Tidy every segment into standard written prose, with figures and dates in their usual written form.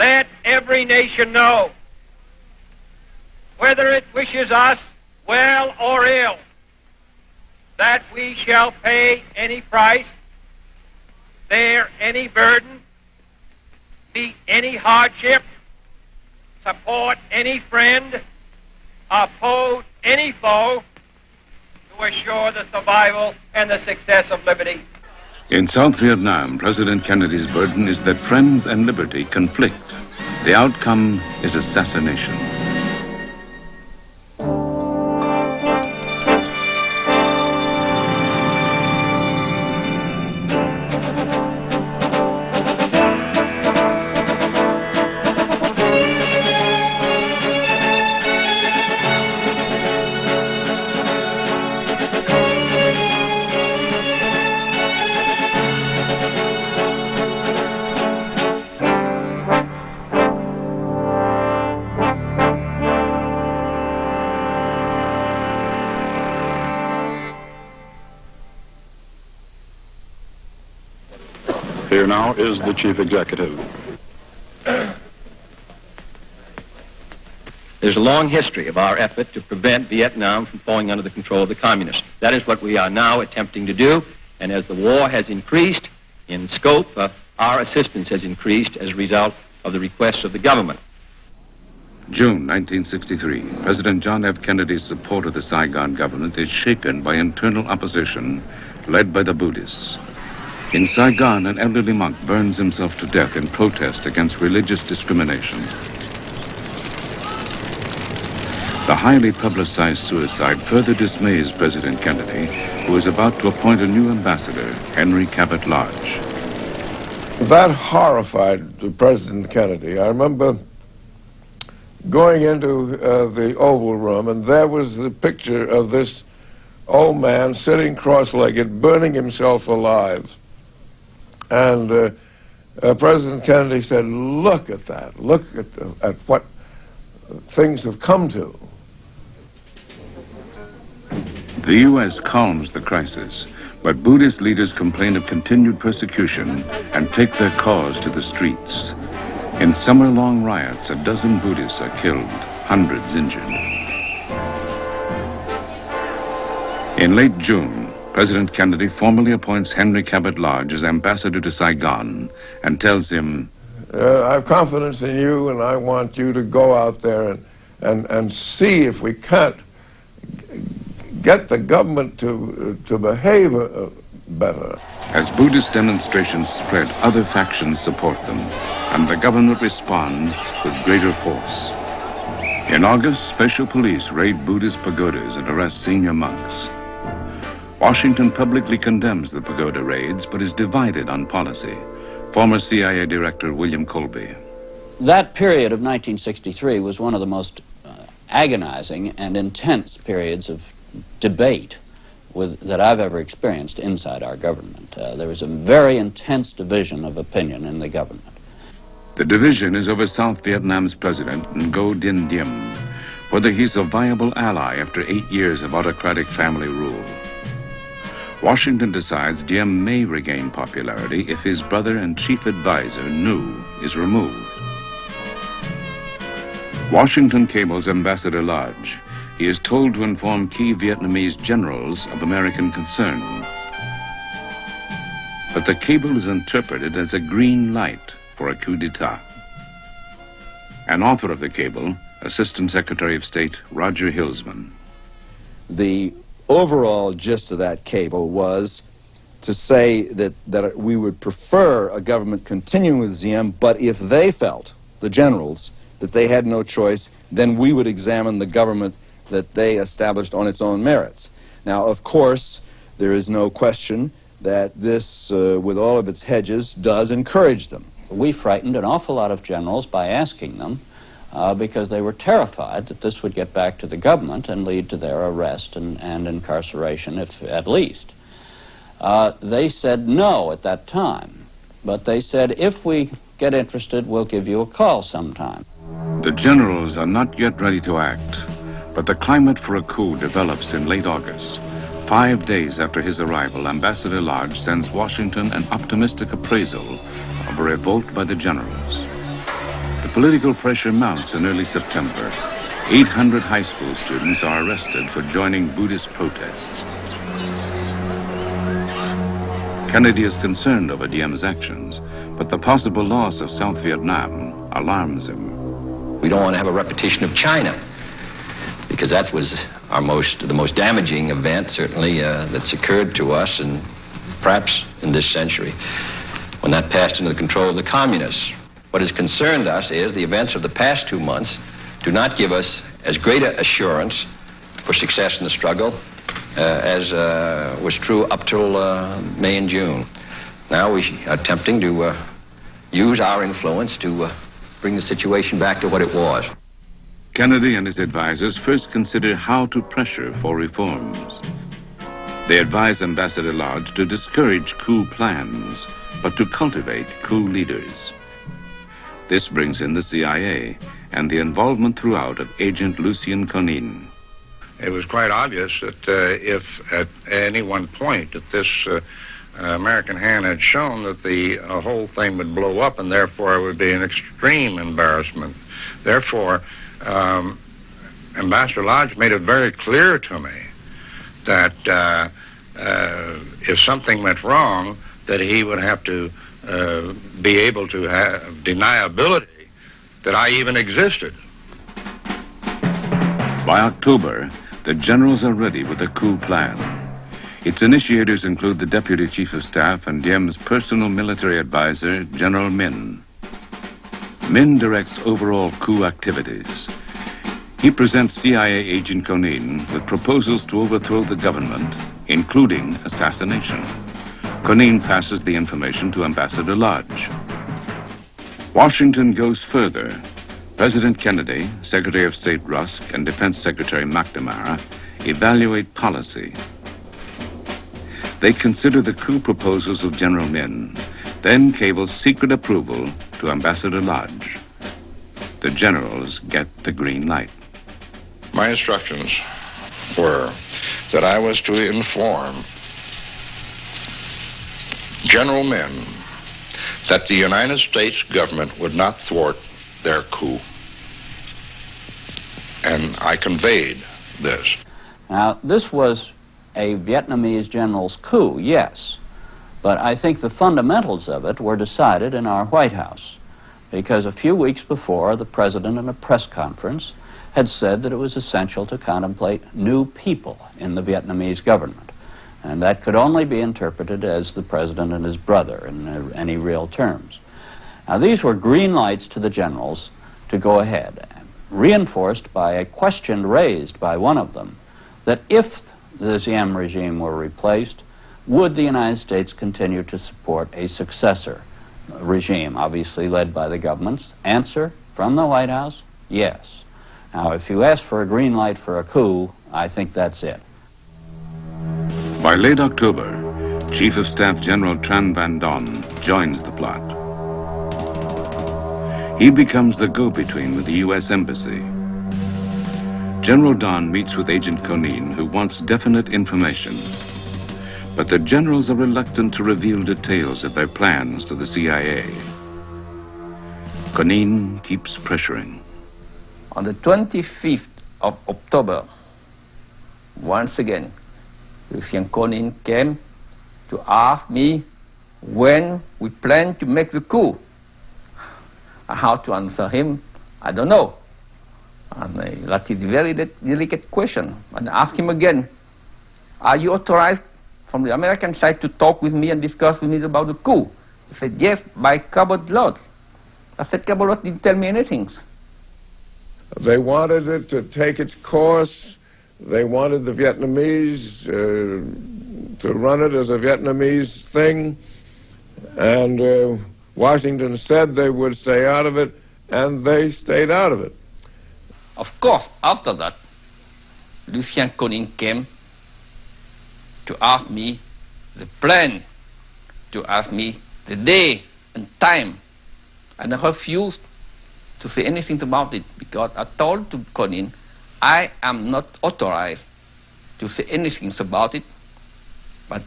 let every nation know, whether it wishes us well or ill, that we shall pay any price, bear any burden, meet any hardship, support any friend, oppose any foe, to assure the survival and the success of liberty. In South Vietnam, President Kennedy's burden is that friends and liberty conflict. The outcome is assassination. Here now is the Chief Executive. There's a long history of our effort to prevent Vietnam from falling under the control of the communists. That is what we are now attempting to do, and as the war has increased in scope, our assistance has increased as a result of the requests of the government. June 1963, President John F. Kennedy's support of the Saigon government is shaken by internal opposition led by the Buddhists. In Saigon, an elderly monk burns himself to death in protest against religious discrimination. The highly publicized suicide further dismays President Kennedy, who is about to appoint a new ambassador, Henry Cabot Lodge. That horrified President Kennedy. I remember going into the Oval Room, and there was the picture of this old man sitting cross-legged, burning himself alive. And President Kennedy said, look at that. Look at what things have come to. The U.S. calms the crisis, but Buddhist leaders complain of continued persecution and take their cause to the streets. In summer-long riots, a dozen Buddhists are killed, hundreds injured. In late June, President Kennedy formally appoints Henry Cabot Lodge as ambassador to Saigon and tells him, I have confidence in you, and I want you to go out there and see if we can't get the government to behave better. As Buddhist demonstrations spread, other factions support them, and the government responds with greater force. In August, special police raid Buddhist pagodas and arrest senior monks. Washington publicly condemns the pagoda raids, but is divided on policy. Former CIA Director William Colby. That period of 1963 was one of the most agonizing and intense periods of debate that I've ever experienced inside our government. There was a very intense division of opinion in the government. The division is over South Vietnam's President Ngo Dinh Diem, whether he's a viable ally after 8 years of autocratic family rule. Washington decides Diem may regain popularity if his brother and chief advisor, Ngo, is removed. Washington cables Ambassador Lodge. He is told to inform key Vietnamese generals of American concern. But the cable is interpreted as a green light for a coup d'etat. An author of the cable, Assistant Secretary of State Roger Hilsman. The overall gist of that cable was to say that we would prefer a government continuing with Diem, but if they felt, the generals, that they had no choice, then we would examine the government that they established on its own merits. Now, of course, there is no question that this, with all of its hedges, does encourage them. We frightened an awful lot of generals by asking them because they were terrified that this would get back to the government and lead to their arrest and incarceration, if at least. They said no at that time, but they said, if we get interested, we'll give you a call sometime. The generals are not yet ready to act, but the climate for a coup develops in late August. 5 days after his arrival, Ambassador Lodge sends Washington an optimistic appraisal of a revolt by the generals. political pressure mounts in early September. 800 high school students are arrested for joining Buddhist protests. Kennedy is concerned over Diem's actions, but the possible loss of South Vietnam alarms him. We don't want to have a repetition of China, because that was the most damaging event, certainly, that's occurred to us, and perhaps in this century, when that passed into the control of the communists. What has concerned us is the events of the past 2 months do not give us as great an assurance for success in the struggle as was true up till May and June. Now we are attempting to use our influence to bring the situation back to what it was. Kennedy and his advisors first consider how to pressure for reforms. They advise Ambassador Lodge to discourage coup plans, but to cultivate coup leaders. This brings in the CIA and the involvement throughout of Agent Lucien Conin. It was quite obvious that if at any one point that this American hand had shown that the whole thing would blow up, and therefore it would be an extreme embarrassment. Therefore, Ambassador Lodge made it very clear to me that if something went wrong, that he would have to be able to have deniability that I even existed. By October, the generals are ready with a coup plan. Its initiators include the Deputy Chief of Staff and Diem's personal military advisor, General Min. Min directs overall coup activities. He presents CIA agent Conin with proposals to overthrow the government, including assassination. Conin passes the information to Ambassador Lodge. Washington goes further. President Kennedy, Secretary of State Rusk, and Defense Secretary McNamara evaluate policy. They consider the coup proposals of General Min, then cable secret approval to Ambassador Lodge. The generals get the green light. My instructions were that I was to inform General Min that the United States government would not thwart their coup. And I conveyed this. Now, this was a Vietnamese general's coup, yes, but I think the fundamentals of it were decided in our White House, because a few weeks before, the president in a press conference had said that it was essential to contemplate new people in the Vietnamese government, and that could only be interpreted as the president and his brother in any real terms. Now, these were green lights to the generals to go ahead, reinforced by a question raised by one of them that if the Diem regime were replaced, would the United States continue to support a successor regime, obviously led by the government's? Answer from the White House, yes. Now, if you ask for a green light for a coup, I think that's it. By late October, Chief of Staff General Tran Van Don joins the plot. He becomes the go-between with the U.S. Embassy. General Don meets with Agent Conin, who wants definite information. But the generals are reluctant to reveal details of their plans to the CIA. Conin keeps pressuring. On the 25th of October, once again, Lucien Conin came to ask me when we plan to make the coup. How to answer him, I don't know. And that is a very delicate question. And I asked him again, are you authorized from the American side to talk with me and discuss with me about the coup? He said, yes, by Cabot Lodge. I said, Cabot Lodge didn't tell me anything. They wanted it to take its course. They wanted the Vietnamese to run it as a Vietnamese thing. And Washington said they would stay out of it, and they stayed out of it. Of course, after that, Lucien Conin came to ask me the plan, to ask me the day and time. And I refused to say anything about it because I told to Conin, I am not authorized to say anything about it. But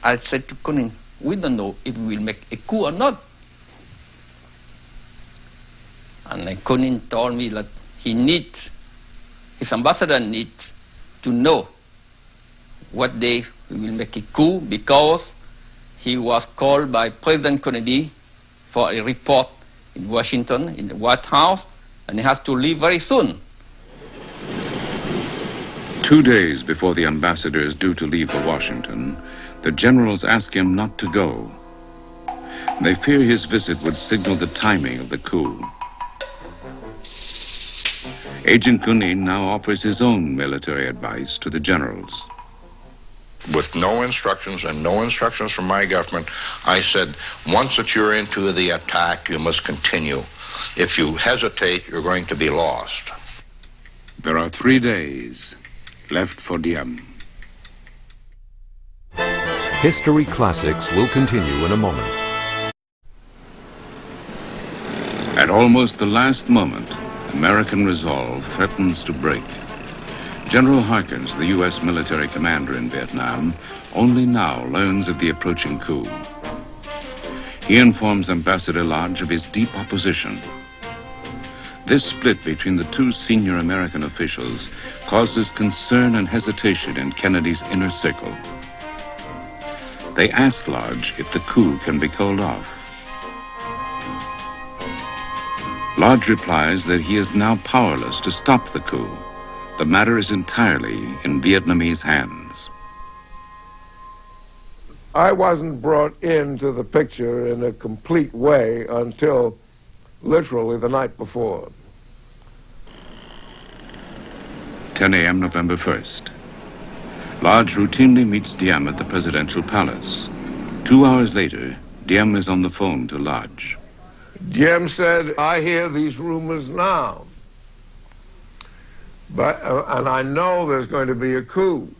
I said to Conin, we don't know if we will make a coup or not. And Ngo Dinh told me that his ambassador needs to know what day we will make a coup, because he was called by President Kennedy for a report in Washington, in the White House, and he has to leave very soon. 2 days before the ambassador is due to leave for Washington, the generals ask him not to go. They fear his visit would signal the timing of the coup. Agent Ngo Dinh now offers his own military advice to the generals. With no instructions and no instructions from my government, I said, once that you're into the attack, you must continue. If you hesitate, you're going to be lost. There are 3 days left for Diem. History Classics will continue in a moment. At almost the last moment, American resolve threatens to break. General Harkins, the U.S. military commander in Vietnam, only now learns of the approaching coup. He informs Ambassador Lodge of his deep opposition. This split between the two senior American officials causes concern and hesitation in Kennedy's inner circle. They ask Lodge if the coup can be called off. Lodge replies that he is now powerless to stop the coup. The matter is entirely in Vietnamese hands. I wasn't brought into the picture in a complete way until literally the night before. 10 a.m. November 1st. Lodge routinely meets Diem at the presidential palace. 2 hours later, Diem is on the phone to Lodge. Diem said, I hear these rumors now, and I know there's going to be a coup,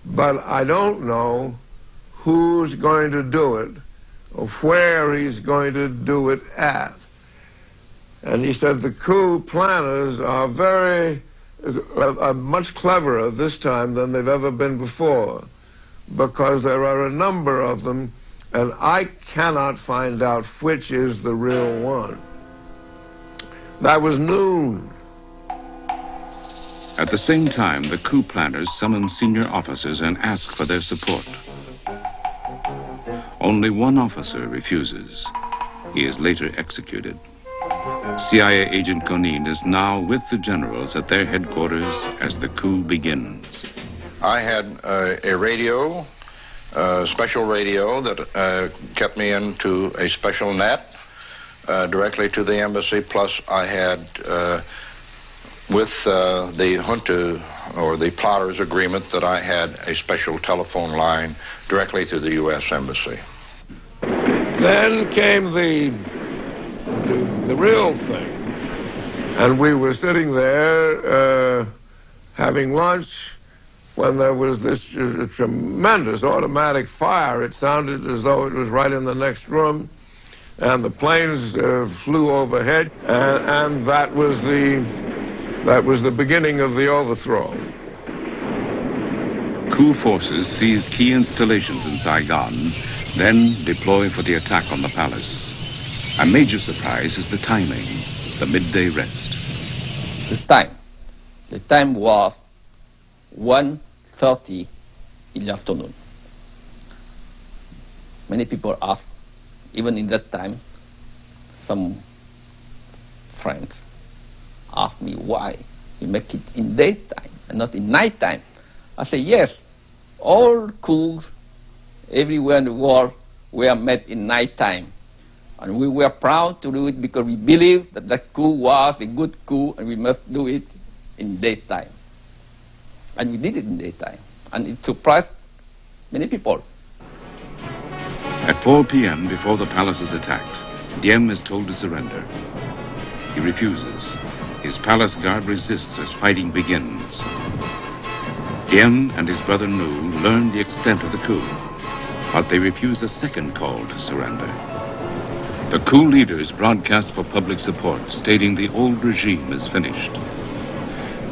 but I don't know who's going to do it or where he's going to do it at. And he said the coup planners are much cleverer this time than they've ever been before, because there are a number of them, and I cannot find out which is the real one. That was noon. At the same time, the coup planners summon senior officers and ask for their support. Only one officer refuses. He is later executed. CIA agent Ngo Dinh is now with the generals at their headquarters as the coup begins. I had a radio, a special radio that kept me into a special net directly to the embassy, plus I had with the junta, or the plotters agreement, that I had a special telephone line directly to the U.S. Embassy. Then came the real thing. And we were sitting there having lunch when there was this tremendous automatic fire. It sounded as though it was right in the next room. And the planes flew overhead, and that was the beginning of the overthrow. Coup forces seize key installations in Saigon, then deploy for the attack on the palace. A major surprise is the timing, the midday rest. The time was 1:30 in the afternoon. Many people asked, even in that time, some friends asked me why we make it in daytime and not in nighttime. I say, yes, all coups everywhere in the world were made in nighttime. And we were proud to do it because we believed that that coup was a good coup and we must do it in daytime. And we did it in daytime. And it surprised many people. At 4 p.m., before the palace is attacked, Diem is told to surrender. He refuses. His palace guard resists as fighting begins. Diem and his brother Ngo learn the extent of the coup, but they refuse a second call to surrender. The coup leaders broadcast for public support, stating the old regime is finished.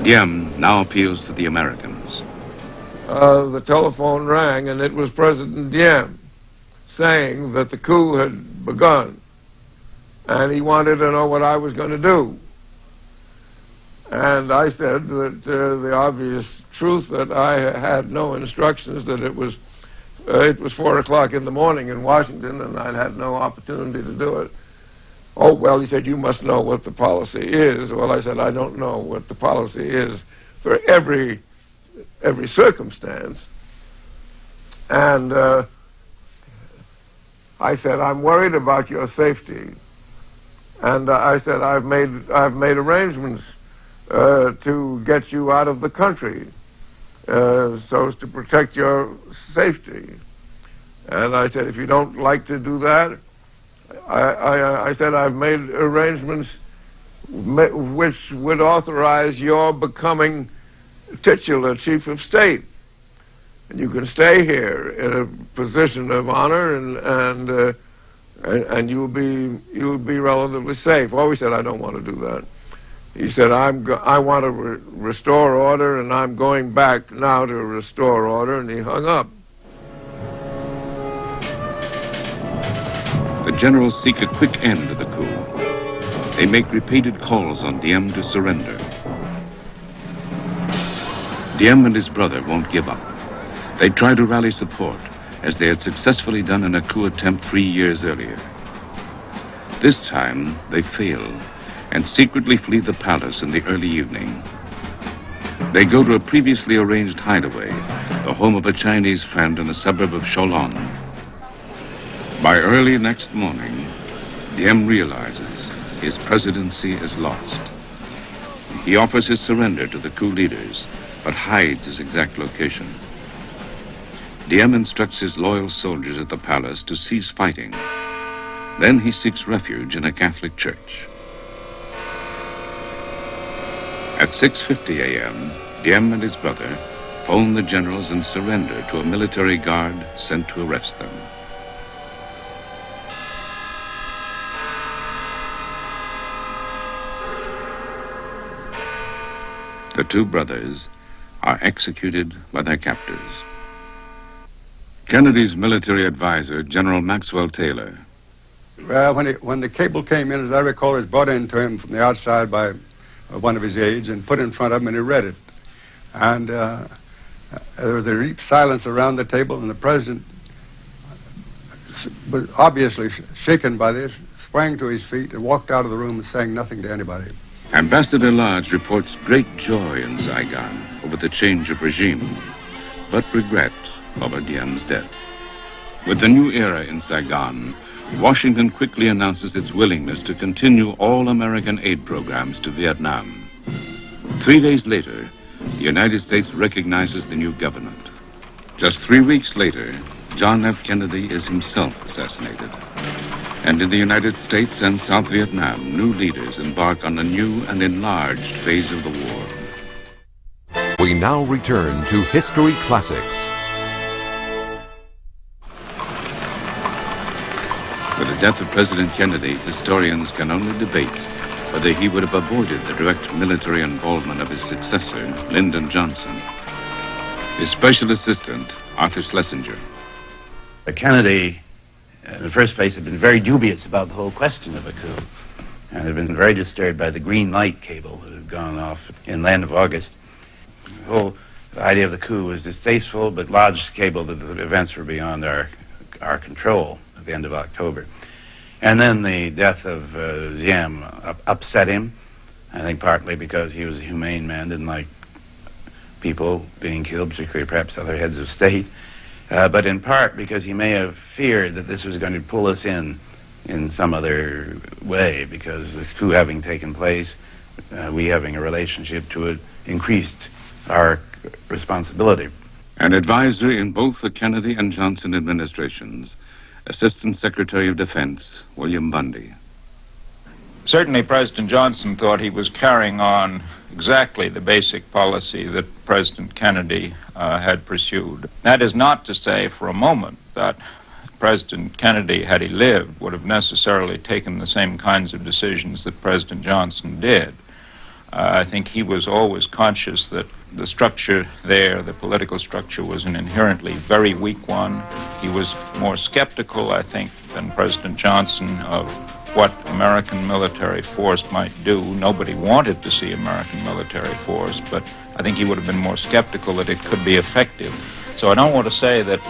Diem now appeals to the Americans. The telephone rang, and it was President Diem saying that the coup had begun. and he wanted to know what I was going to do. And I said that the obvious truth, that I had no instructions, that it was 4 o'clock in the morning in Washington, and I'd had no opportunity to do it. Oh, well, he said, you must know what the policy is. Well, I said, I don't know what the policy is for every circumstance. And I said, I'm worried about your safety. And I said, I've made arrangements to get you out of the country so as to protect your safety. And I said, if you don't like to do that, I said, I've made arrangements which would authorize your becoming titular chief of state. And you can stay here in a position of honor, and you'll be relatively safe. Oh, he said, I don't want to do that. He said, I want to restore order, and I'm going back now to restore order, and he hung up. The generals seek a quick end to the coup. They make repeated calls on Diem to surrender. Diem and his brother won't give up. They try to rally support, as they had successfully done in a coup attempt 3 years earlier. This time, they fail and secretly flee the palace in the early evening. They go to a previously arranged hideaway, the home of a Chinese friend in the suburb of Cholon. By early next morning, Diem realizes his presidency is lost. He offers his surrender to the coup leaders, but hides his exact location. Diem instructs his loyal soldiers at the palace to cease fighting. Then he seeks refuge in a Catholic church. At 6:50 a.m., Diem and his brother phone the generals and surrender to a military guard sent to arrest them. The two brothers are executed by their captors. Kennedy's military advisor, General Maxwell Taylor. When the cable came in, as I recall, it was brought in to him from the outside by one of his aides and put in front of him, and he read it. And there was a deep silence around the table, and the president was obviously shaken by this, sprang to his feet and walked out of the room saying nothing to anybody. Ambassador Lodge reports great joy in Saigon over the change of regime, but regret over Diem's death. With the new era in Saigon, Washington quickly announces its willingness to continue all American aid programs to Vietnam. 3 days later, the United States recognizes the new government. Just 3 weeks later, John F. Kennedy is himself assassinated. And in the United States and South Vietnam, new leaders embark on a new and enlarged phase of the war. We now return to History Classics. With the death of President Kennedy, historians can only debate whether he would have avoided the direct military involvement of his successor, Lyndon Johnson. His special assistant, Arthur Schlesinger. Kennedy, in the first place, had been very dubious about the whole question of a coup, and had been very disturbed by the green light cable that had gone off in Land of August. The whole idea of the coup was distasteful, but lodged cable that the events were beyond our control at the end of October. And then the death of Diem upset him, I think partly because he was a humane man, didn't like people being killed, particularly perhaps other heads of state, but in part because he may have feared that this was going to pull us in some other way, because this coup having taken place, we having a relationship to it, increased our responsibility. An advisor in both the Kennedy and Johnson administrations, Assistant Secretary of Defense, William Bundy. Certainly President Johnson thought he was carrying on exactly the basic policy that President Kennedy had pursued. That is not to say for a moment that President Kennedy, had he lived, would have necessarily taken the same kinds of decisions that President Johnson did. I think he was always conscious that the structure there, the political structure, was an inherently very weak one. He was more skeptical, I think, than President Johnson of what American military force might do. Nobody wanted to see American military force, but I think he would have been more skeptical that it could be effective. So I don't want to say that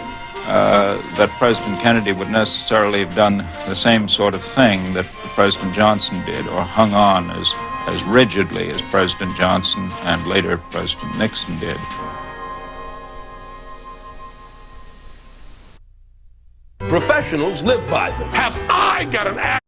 that President Kennedy would necessarily have done the same sort of thing that President Johnson did, or hung on as rigidly as President Johnson and later President Nixon did. Professionals live by them. Have I got an